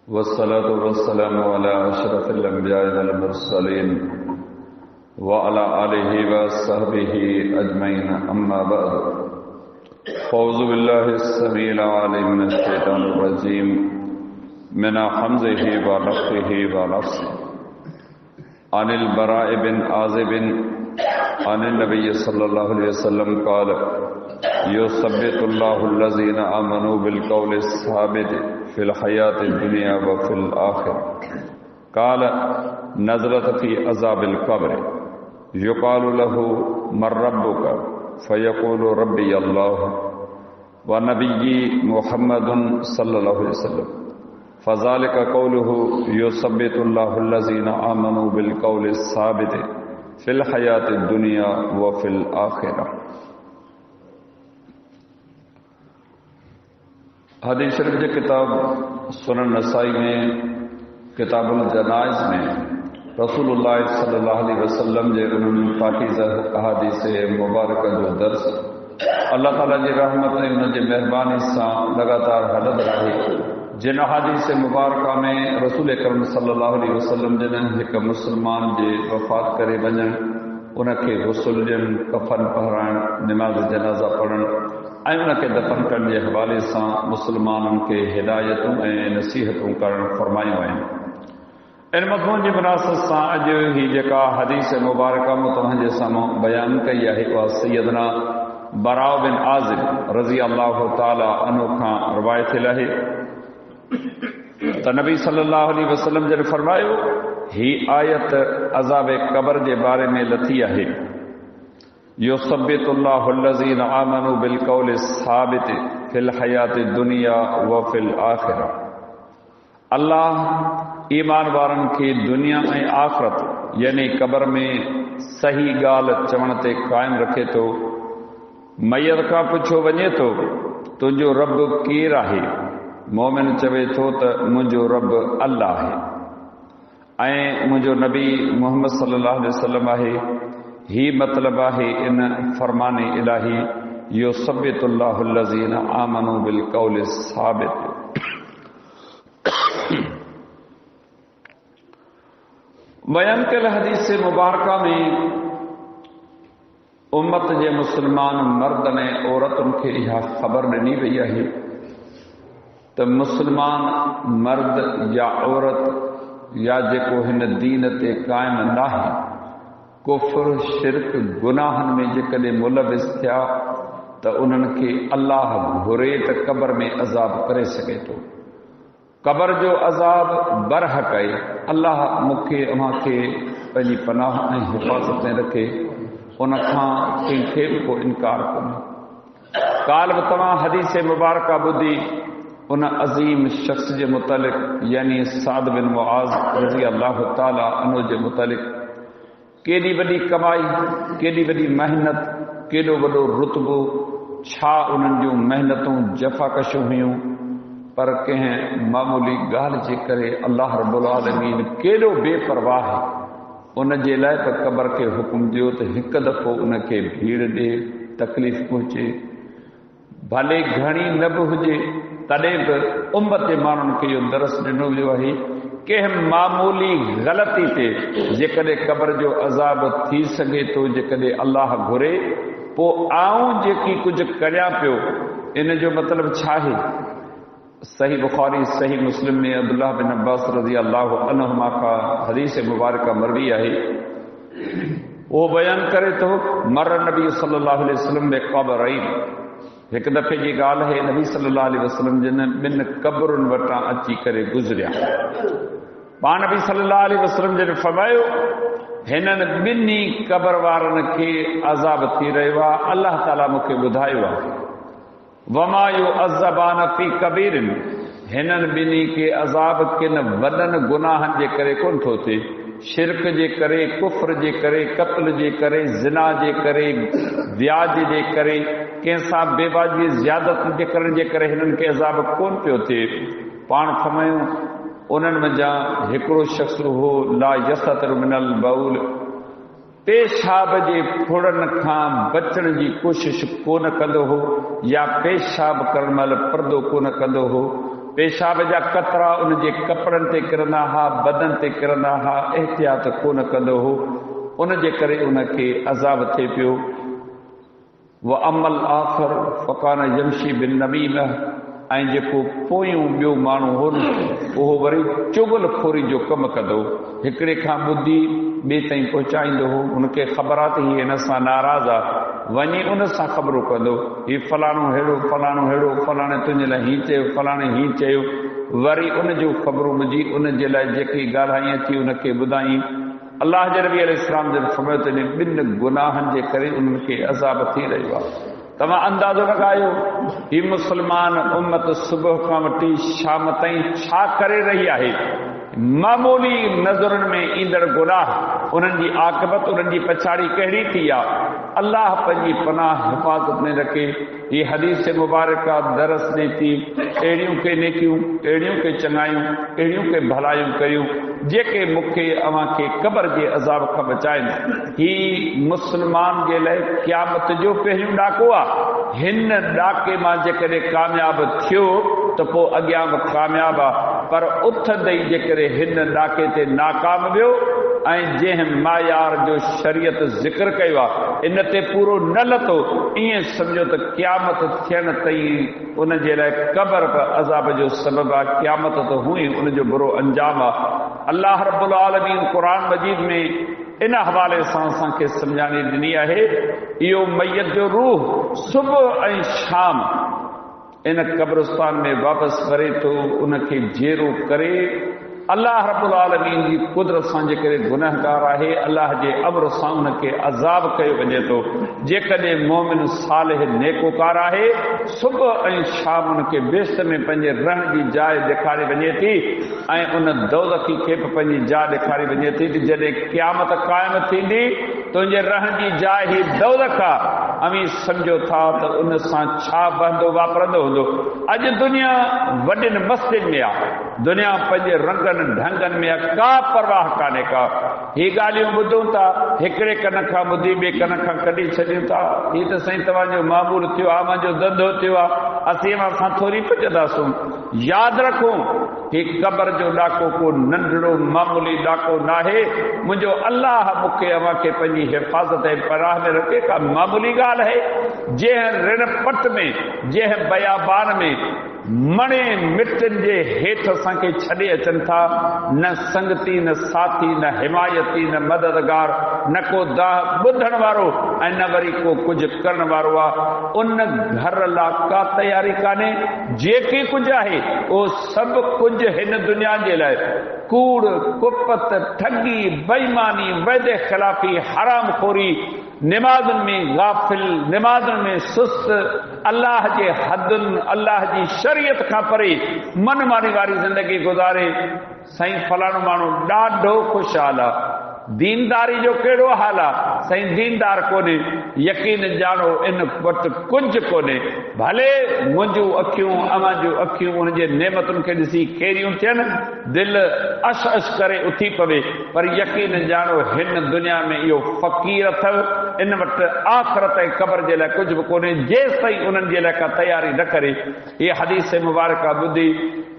والصلاة والسلام على أشرف الأنبياء والمرسلين وعلى آله وصحبه أجمعين أما بعد أعوذ بالله السميع العليم من الشيطان الرجيم من حمزه ونفخه ونفسه عن البراء بن عازب عن النبي صلى الله عليه وسلم قال يثبت الله الذين آمنوا بالقول الثابت في الحياة الدنيا وفي الآخرة قال نزلت في عذاب القبر يقال له من ربك فيقول ربي الله ونبي محمد صلى الله عليه وسلم فذلك قوله يثبت الله الذين آمنوا بالقول الثابت في الحياة الدنيا وفي الآخرة. حدیث شریف جو کتاب سنن نسائی میں کتاب الجنائز میں رسول اللہ صلی اللہ علیہ وسلم جو انہوں پاکیزہ احادیث مبارکہ جو درس اللہ تعالیٰ جی رحمت انہوں جی مہربانی ساں لگاتار حدد رہی جن احادیث مبارکہ میں رسول اکرم صلی اللہ علیہ وسلم جن ایک مسلمان جے وفات کرے ونجن ان کے غسل ڈن کفن پہرائن نماز جنازہ پڑھن ऐं उनखे दफ़न करण जे हवाले सां मुस्लमाननि खे हिदायतूं ऐं नसीहतूं करणु फ़रमायूं आहिनि. इन मज़मून जी मुनासिबत सां अॼु ही जेका हदीस मुबारका मूं तव्हांजे साम्हूं बयानु कई आहे उहा सैयदना बराउ बिन आज़िब रज़ी अल्लाहु ताला अन्हु खां रिवायत थियल आहे त नबी सल्लल्लाहु अलैहि वसल्लम जन फ़रमायो ही आयत अज़ाब क़ब्र जे बारे में लथी आहे. युसब्बितुल्लाहु अल्लज़ीना आमनू बिलक़ौलि साबित फिल हयाति दुनिया व फिल आखिरा. अल्लाह ईमान वारनि खे दुनिया ऐं आख़िरत यानी क़ब्र में सही ॻाल्हि चवण ते क़ाइमु रखे थो. मयत खां पुछो वञे थो तुंहिंजो रब केरु आहे? मोमिन चवे थो त मुंहिंजो रब अल्लाह आहे ऐं मुंहिंजो नबी मुहम्मद सल्लल्लाहु अलैहि वसल्लम आहे. ही मतलब आहे इन फरमाने इलाही युसब्बितुल्लाहु अल्लज़ीना आमनू बिलक़ौलि साबित. बयान कयल हदीस मुबारका में उम्मत जे मुसलमान मर्द ऐं औरतुनि खे इहा ख़बर ॾिनी वई आहे त मुसलमान मर्द या औरत या जेको हिन दीन ते क़ाइमु नाहे कुफ्र शिरक गुनाहनि में जेकॾहिं मुलविस थिया त उन्हनि खे अल्लाह घुरे त क़ब्र में अज़ाब करे सघे थो. क़ब्र जो अज़ाब बरहक़ आहे. अल्लाह मूंखे अव्हांखे पंहिंजी पनाह ऐं हिफ़ाज़त में रखे. उन खां कंहिंखे बि को इनकार कोन्हे. काल बि तव्हां हदीस मुबारका ॿुधी उन अज़ीम शख़्स जे मुतलिक़ यानी साद बिन मुआज़ रज़ी अल्लाहु ताला अन्हु जे मुतलिक़ केॾी वॾी कमाई, केॾी वॾी महिनत, केॾो वॾो रुतबो, छा उन्हनि जूं महिनतूं जफ़ाकशूं हुयूं, पर कंहिं मामूली ॻाल्हि जे करे अल्लाह रब्बुल आलमीन केॾो बेपरवाह उन जे लाइ त क़ब्र खे हुकुम ॾियो त हिकु दफ़ो उनखे भीड़ ॾे, तकलीफ़ पहुचे, भले घणी न बि हुजे तॾहिं बि उम्मत जे माण्हुनि खे इहो दरस ॾिनो वियो आहे. कंहिं मामूली ग़लती ते जेकॾहिं क़ब्र जो अज़ाब थी सघे थो, जेकॾहिं अल्लाह घुरे, पोइ आऊं जेकी कुझु करियां पियो इन जो मतिलबु छा आहे? सही बुखारी सही मुस्लिम में अब्दुल्लाह बिन अब्बास रज़ी अल्लाहु अन्हुमा खां हदीस मुबारका मरवी आहे. उहो बयानु करे थो मर नबी सल्लल्लाहु अलैहि वसल्लम में क़ब्रैन. हिकु दफ़े जी ॻाल्हि आहे नबी सल्लल्लाहु अलैहि वसल्लम जिन ॿिनि क़ब्रुनि वटां अची करे गुज़रिया. पाण नबी सल्लल्लाहु अलैहि वसल्लम जन फरमायो हिननि ॿिन्ही क़ब्र वारनि खे अज़ाब थी रहियो आहे. अल्लाह ताला मूंखे ॿुधायो आहे वमा युअज़्ज़बान फी कबीरिन. हिननि ॿिन्ही खे अज़ाब किन वॾनि गुनाहनि जे करे कोन थो थिए. शिरक जे करे, कुफ्र जे करे, क़त्ल जे करे, ज़िना जे करे, व्याज जे करे, कंहिंसां बेवाजी ज़ियादत जे करण जे करे हिननि खे अज़ाब कोन पियो थिए. पाण फरमायूं उन्हनि मंझां हिकिड़ो शख़्स हो ला यस्ततिरु मिनल बउल. पेशाब जे फुड़नि खां बचण जी कोशिश कोन कंदो हो या पेशाब करण महिल पर्दो कोन कंदो हो. पेशाब जा कतरा उन जे कपिड़नि ते किरंदा हुआ, बदन ते किरंदा हुआ, एहतियात कोन कंदो हो, उन जे करे उनखे अज़ाब थिए पियो। व अमल आख़िर फ़कान यमशी बिन नमीम, ऐं जेको पोयूं ॿियो माण्हू हो उहो वरी चुगल खोरी जो कमु कंदो, हिकिड़े खां ॿुधी ॿिए ताईं पहुचाईंदो हो, हुनखे ख़बर आहे त हीअ हिन सां नाराज़ आहे, वञी उन सां ख़बरूं कंदो, हीउ फलाणो अहिड़ो, फलाणो अहिड़ो, फलाणे तुंहिंजे लाइ हीअ चयो, फलाणे हीअ चयो, वरी उन जूं ख़बरूं मुंहिंजी उन जे लाइ जेकी ॻाल्हाई अची उनखे ॿुधाई। अलाह जे नबी अलैहिस्सलाम जन फरमायो त ॿिनि गुनाहनि जे करे उन्हनि खे अज़ाब थी रहियो आहे। तव्हां अंदाज़ो लॻायो ही मुस्लमान उम्मत सुबुह खां वठी शाम ताईं छा करे रही आहे। मामूली नज़रनि में ईंदड़ गुनाह, उन्हनि जी आक़िबत, उन्हनि जी पछाड़ी कहिड़ी थी आहे। अल्लाह पंहिंजी पनाह हिफ़ाज़त में रखे। ये हदीस मुबारका दरस ॾे थी अहिड़ियूं के नेकियूं, अहिड़ियूं के चङायूं, अहिड़ियूं के भलायूं कयूं जेके मूंखे अव्हां खे क़ब्र जे अज़ाब खां बचाइनि। ही मुस्लमान जे लाइ क़यामत जो पहिरियों ॾाको आहे। हिन ॾाके मां जेकॾहिं कामयाब थियो त पोइ अॻियां बि कामयाब आहे, पर उथंदे ई जेकॾहिं हिन ॾाके ते नाकाम वियो ऐं जंहिं मायार जो शरीयत ज़िक्र कयो आहे इन ते पूरो न लथो, ईअं सम्झो त क़यामत थियण ताईं उन जे लाइ क़ब्र बि अज़ाब जो सबबु आहे। क़यामत त हुई उन जो बुरो अंजाम आहे। अल्लाह रब्बुल आलमीन क़ुरान मजीद में इन हवाले सां असांखे सम्झाणी ॾिनी आहे, इहो मैयत जो रूह सुबुह ऐं शाम इन क़ब्रिस्तान में वापसि वरे थो, उनखे जेरो करे। अल्लाह रब्बुल आलमीन जी कुदरत सां जेकॾहिं गुनहगार आहे, अल्लाह जे अमर सां उनखे अज़ाब कयो वञे थो। जेकॾहिं मोमिन सालिह नेकोकार आहे, सुबुह ऐं शाम उनखे बेस्त में पंहिंजे रहण जी जाइ ॾेखारे वञे थी ऐं उन दौलती खे बि पंहिंजी जाइ ॾेखारे वञे थी। जॾहिं क़यामत क़ाइम थींदी तुंहिंजे रहण जी जाइ ही दौलत आहे। अमी सम्झो था त उन सां छा बहंदो वापरंदो हूंदो। अॼु दुनिया वॾनि मस्जिद में आहे, दुनिया पंहिंजे रंगनि ढंगनि में का परवाह कान्हे का। ही ॻाल्हियूं ॿुधूं था, हिकिड़े कन खां ॿुधी ॿिए कन खां कढी छॾियूं था। हीअ त साईं तव्हांजो मामूल थियो आहे, मुंहिंजो धंधो थियो आहे, असीं असां थोरी पुॼंदासूं। यादि रखूं ही क़ब्र जो ॾाको को नंढड़ो मामूली ॾाको न आहे। मुंहिंजो अल्लाह मूंखे अव्हां खे पंहिंजी हिफ़ाज़त ऐं पनाह में रखे, का मामूली ॻाल्हि आहे। जंहिं ऋण पट में, जंहिं बयाबान में मणे मिटनि जे हेठि असांखे छॾे अचनि था, न संगती, न साथी, न हिमायती, न मददगार, न को दाह ॿुधण वारो ऐं न वरी को कुझु करण वारो आहे। उन घर लाइ का तयारी कान्हे। जेकी कुझु आहे उहो सभु कुझु हिन दुनिया जे लाइ कूड़, कुपत, ठगी, बेईमानी, वाइदे ख़िलाफ़ी, हराम खोरी, निमाज़ुनि में गाफ़िल, निमाज़ुनि में सुस्त, अल्लाह जे हदुनि, अल्लाह जी शरीयत खां परे मनमानी वारी ज़िंदगी गुज़ारे। साईं फलाणो माण्हू ॾाढो ख़ुशहाल आहे, दीनदारी जो कहिड़ो हाल आहे। साईं दीनदार कोन्हे, यकीन ॼाणो इन वटि कुझु कोन्हे। भले मुंहिंजूं अखियूं, अव्हां जूं अखियूं उनजे नेमतुनि खे ॾिसी केरियूं थियनि, दिलि अश अश करे उथी पवे, पर यकीन ॼाणो हिन दुनिया में इहो फ़क़ीर अथव। इन वटि आख़िरत ऐं क़ब्र जे लाइ कुझु बि कोन्हे जेसि ताईं उन्हनि जे लाइ का तयारी न करे। इहा हदीस मुबारका ॿुधी,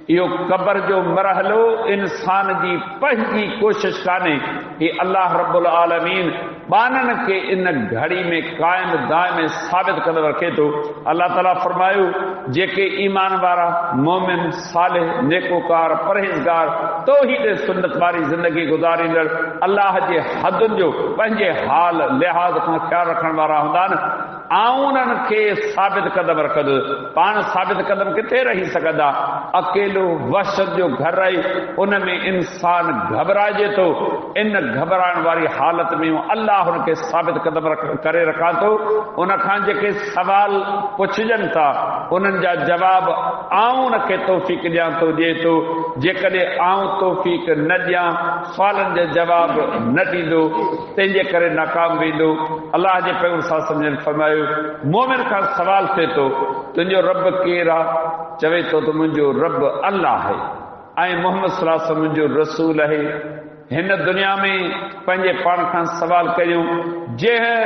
इहो क़ब्र जो मरहलो इंसान जी पंहिंजी कोशिश कान्हे। ही अल्लाह रब्बुल आलमीन बाननि खे इन घड़ी में क़ाइम दाइम साबित कंदो रखे थो। अल्लाह ताला फरमायो, जेके ईमान वारा, मोमिन, सालिह, नेकोकार, परहेज़गार, तौहीद सुन्नत वारी ज़िंदगी गुज़ारींदड़, अल्लाह जे हदुनि जो पंहिंजे हाल लिहाज़ खां ख़्यालु रखण वारा हूंदा आहिनि, आऊं उन्हनि खे साबित कदम रखंदुसि। पाण साबित कदम किथे रही सघंदा? अकेलो वहशत जो घर आहे, उन में इंसान घबराइजे थो। इन घबराइण वारी हालत में अल्लाह हुनखे साबित कदम करे रखां थो। उनखां जेके सवाल पुछजनि था उन्हनि जा जवाब आऊं उनखे तौफ़ीक़ ॾियां थो, ॾिए थो। जेकॾहिं आऊं तौफ़ीक़ न ॾियां, सवालनि जा जवाब न ॾींदो, तंहिंजे करे नाकाम वेंदो। अल्लाह जे पैगंबर सां सम्झनि फरमायो, मोमिन खां सवाल थिए थो, तुंहिंजो रब केरु आहे? चवे थो त मुंहिंजो रब अल्लाह आहे ऐं मोहम्मद सल्लल्लाहु अलैहि वसल्लम मुंहिंजो रसूल आहे। हिन दुनिया में पंहिंजे पाण खां सवाल करियूं, जंहिं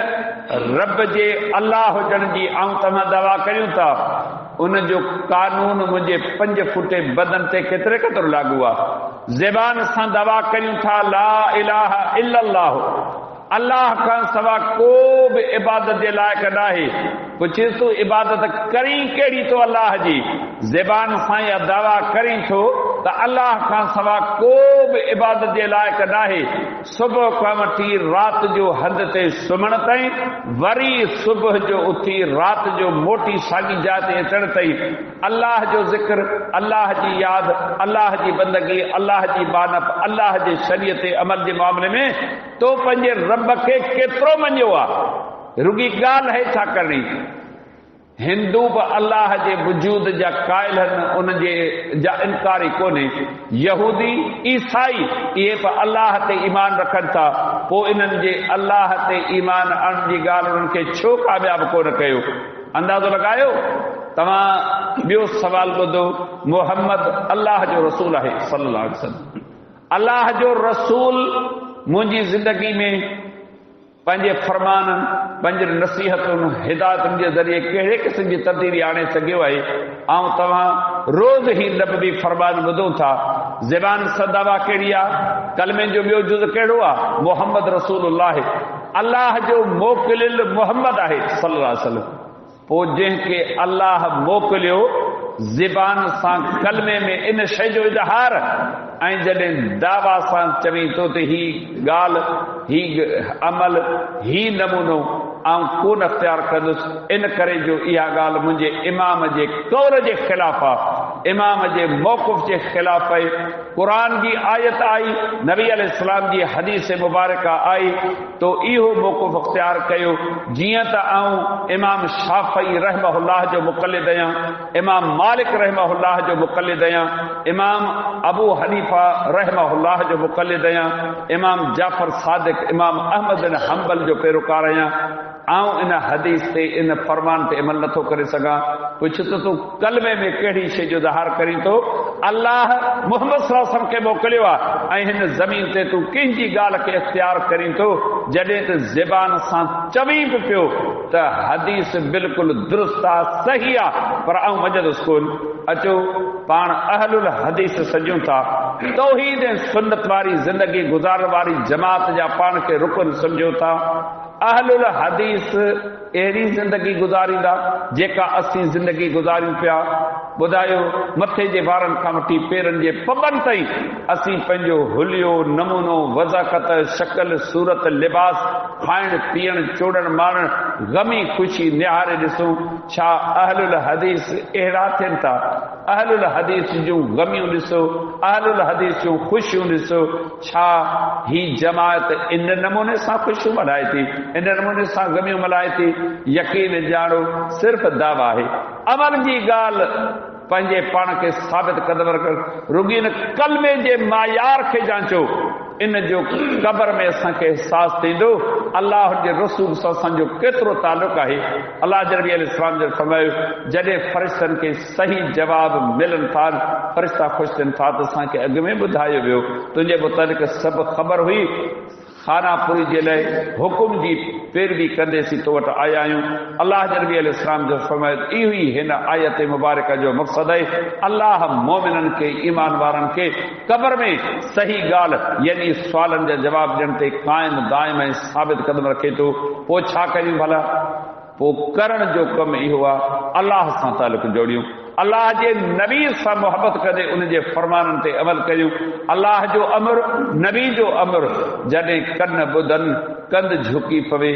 रब जे अल्लाह हुजण जी आऊं तव्हां दवा करियूं था, उन जो कानून मुंहिंजे 5 फुटे बदन ते केतिरो लागू आहे। ज़बान सां दवा कयूं था ला इलाहा इल्लल्लाह, अल्लाह खां सवा को बि इबादत जे लाइक़ नाहे। पुछे तूं इबादत करी कहिड़ी तो अल्लाह जी, ज़बान सां या दावा करी थो त अल्लाह खां सवा को बि इबादत जे लाइक़ नाहे। सुबुह खां वठी राति जो हंध ते सुम्हण ताईं, वरी सुबुह जो उथी राति जो मोटी साॻी जाइ ते अचण ताईं अल्लाह जो ज़िक्र, अल्लाह जी यादि, अल्लाह जी बंदगी, अल्लाह जी बानप, अल्लाह जे शरीयत अमल जे मामले में तो पंहिंजे रब खे केतिरो मञियो आहे। रुगी ॻाल्हि है छा करणी। हिंदू बि अल्लाह जे वजूद जा क़ाइल आहिनि, उन जे जा इनकारी कोन्हे। यहूदी ईसाई इहे बि अल्लाह ते ईमान रखनि था, पोइ इन्हनि जे अल्लाह ते ईमान आणण जी ॻाल्हि उन्हनि खे छो कामयाबु कोन कयो। अंदाज़ो लॻायो। तव्हां ॿियो सवाल ॿुधो। मुहम्मद अल्लाह जो रसूल आहे सल्लल्लाहु अलैहि वसल्लम। अल्लाह जो रसूल मुंहिंजी ज़िंदगी में पंहिंजे फरमाननि, पंहिंजे नसीहतुनि, हिदायतुनि जे ज़रिए कहिड़े क़िस्म जी तब्दीली आणे सघियो आहे। ऐं तव्हां रोज़ ई नबवी फरमान ॿुधो था। ज़बान सां दवा कहिड़ी आहे? कलमे जो ॿियो जुज़ कहिड़ो आहे? मुहम्मद रसूलुल्लाह, अल्लाह जो मोकिलियल मुहम्मद आहे सल्लल्लाहु अलैहि वसल्लम। पोइ जंहिंखे अल्लाह मोकिलियो ज़बान सां कलमे में इन शइ जो इज़हार, ऐं जॾहिं दावा सां चवी तो त ही ॻाल्हि, ही अमल, ही नमूनो आउं कोन अख़्तियार कंदुसि, इन करे जो इहा ॻाल्हि मुंहिंजे इमाम जे कौल जे ख़िलाफ़ आहे, इमाम जे मौक़िफ़ जे ख़िलाफ़ आहे। क़ुरान जी आयत आई, नबी अलैहिस्सलाम जी हदीस मुबारक आई, तो इहो मौक़िफ़ अख़्तियार कयो। जीअं त आउं इमाम शाफ़ी रहमहुल्लाह जो मुक़लिद आहियां, इमाम मालिक रहमहुल्लाह जो मुक़लिद आहियां, इमाम अबू हनीफा रहमहुल्लाह जो मुक़लिद आहियां, इमाम जाफ़र सादिक, इमाम अहमद बिन हंबल जो पैरोकार आहियां। आउं इन हदीस ते, इन फरमान ते अमल नथो करे सघां। पुछ त तूं कलमे में कहिड़ी शइ जो इज़हार करीं थो? अल्लाह मुहम्मद सल्लल्लाहु अलैहि वसल्लम खे मोकिलियो आहे, ऐं हिन ज़मीन ते तूं कंहिंजी ॻाल्हि खे इख़्तियार करीं थो, जॾहिं त ज़बान सां चवीं बि पियो त हदीस बिल्कुलु दुरुस्त आहे, सही आहे, पर आउं मञंदुसि कोन। अचो पाण अहलुल हदीस सजूं था, तौहीद ऐं सुन्नत वारी ज़िंदगी गुज़ारण वारी जमात जा पाण खे रुकन सम्झो था। अहलुल हदीस अहिड़ी ज़िंदगी गुज़ारींदा जेका असीं ज़िंदगी गुज़ारियूं पिया। ॿुधायो, मथे जे वारनि खां वठी पेरनि जे पबनि ताईं असीं पंहिंजो हुलियो, नमूनो, वज़ाकत, शक्ल, सूरत, लिबास, खाइण पीअण, चोड़ण मारण, गमी ख़ुशी निहारे ॾिसूं। छा अहलुल हदीस अहिड़ा थियनि था? अहलुल हदीस जूं गमियूं ॾिसो, अहलुल हदीस जूं ख़ुशियूं ॾिसो। छा ही जमायत इन नमूने सां ख़ुशियूं मल्हाए थी, इन नमूने सां गमियूं मल्हाए थी? यकीन ॼाणो, सिर्फ़ दावा आहे। अमल जी ॻाल्हि पंहिंजे पाण खे साबित कंदव। रुॻी न कलमे जे मायार खे जांचो, इन जो क़बर में असांखे अहसासु थींदो अल्लाह जे रसूल सां असांजो केतिरो तालुक़ आहे। अल्लाह जे नबी अलैहिस्सलाम जो फरमायो, जॾहिं फ़रिश्तनि खे सही जवाब मिलनि था, फ़रिश्ता ख़ुशि थियनि था, त असांखे अॻु में ॿुधायो वियो तुंहिंजे मुतालिक़ सभु ख़बर हुई, खानापुरी जे लाइ हुकुम जी पैरवी कंदेसीं तो वटि आया आहियूं। अल्लाह जे नबी अलैहिस्सलाम जो फरमायो, इहो ई हिन आयत मुबारक जो मक़सदु आहे। अल्लाह मोमिननि खे, ईमान वारनि खे क़बर में सही ॻाल्हि यानी सुवालनि जा जवाब ॾियण ते क़ाइम दाइम ऐं साबित क़दम रखे थो। पोइ छा कयूं भला? पोइ करण जो कमु इहो आहे, अल्लाह सां तालुक़ जोड़ियूं, अल्लाह जे नबी सां मोहबत कंदे उन जे फरमाननि ते अमल कयूं। अल्लाह जो अमर, नबी जो अमर जॾहिं कन ॿुधनि, कंध झुकी पवे,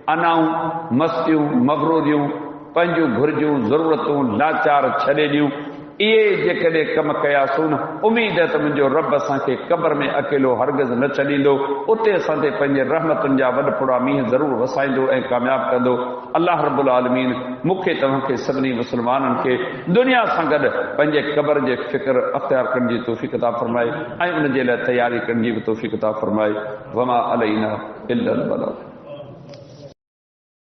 अनाऊं, मस्तियूं, मगरूरियूं, पंहिंजूं घुर्जूं, ज़रूरतूं, लाचार छॾे ॾियूं, इहे जेकॾहिं कम कयासूं न, उमीद है त मुंहिंजो रब असांखे क़बर में अकेलो हरगिज़ न छॾींदो, उते असां ते पंहिंजे रहमतुनि जा वॾपुड़ा मींहं ज़रूरु वसाईंदो ऐं कामयाबु कंदो। अल्लाह रब्बुल आलमीन मूंखे तव्हांखे सभिनी मुस्लमाननि खे दुनिया सां गॾु पंहिंजे क़बर जे फ़िक्र अख़्तियार करण जी तौफ़ीक़ अता फ़रमाए ऐं उन जे लाइ तयारी करण जी बि तौफ़ीक़ अता फ़रमाए। वमा अलैना इल्लल बलाग।